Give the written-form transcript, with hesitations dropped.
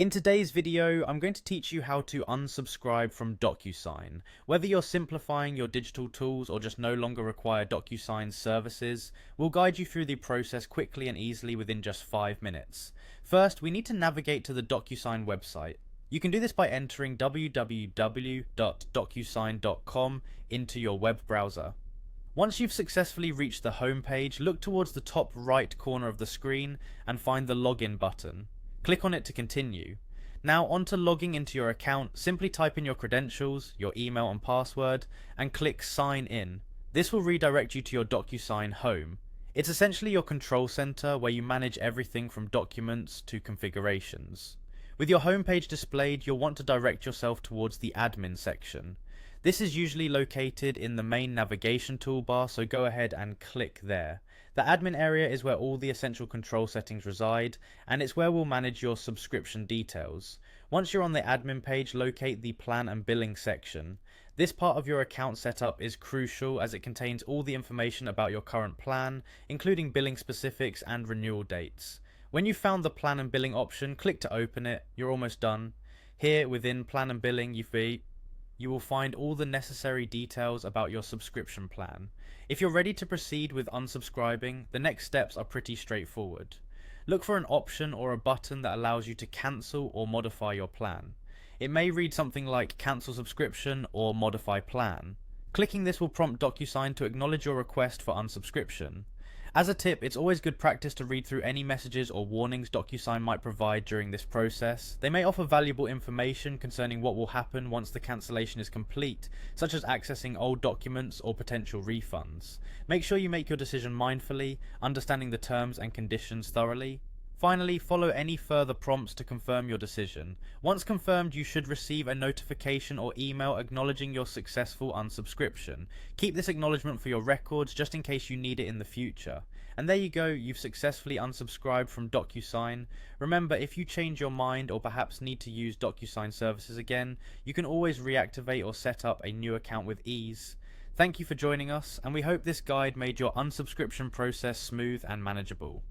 In today's video, I'm going to teach you how to unsubscribe from Docusign. Whether you're simplifying your digital tools or just no longer require Docusign's services, we'll guide you through the process quickly and easily within just 5 minutes. First, we need to navigate to the Docusign website. You can do this by entering www.docusign.com into your web browser. Once you've successfully reached the home page, look towards the top right corner of the screen and find the login button. Click on it to continue. Now onto logging into your account, simply type in your credentials, your email and password, and click sign in. This will redirect you to your Docusign home. It's essentially your control center where you manage everything from documents to configurations. With your home page displayed, you'll want to direct yourself towards the admin section. This is usually located in the main navigation toolbar, so go ahead and click there. The admin area is where all the essential control settings reside, and it's where we'll manage your subscription details. Once you're on the admin page, locate the plan and billing section. This part of your account setup is crucial as it contains all the information about your current plan, including billing specifics and renewal dates. When you've found the plan and billing option, click to open it. You're almost done. Here within plan and billing, you will find all the necessary details about your subscription plan. If you're ready to proceed with unsubscribing, the next steps are pretty straightforward. Look for an option or a button that allows you to cancel or modify your plan. It may read something like cancel subscription or modify plan. Clicking this will prompt Docusign to acknowledge your request for unsubscription. As a tip, it's always good practice to read through any messages or warnings Docusign might provide during this process. They may offer valuable information concerning what will happen once the cancellation is complete, such as accessing old documents or potential refunds. Make sure you make your decision mindfully, understanding the terms and conditions thoroughly. Finally, follow any further prompts to confirm your decision. Once confirmed, you should receive a notification or email acknowledging your successful unsubscription. Keep this acknowledgement for your records just in case you need it in the future. And there you go, you've successfully unsubscribed from Docusign. Remember, if you change your mind or perhaps need to use Docusign services again, you can always reactivate or set up a new account with ease. Thank you for joining us, and we hope this guide made your unsubscription process smooth and manageable.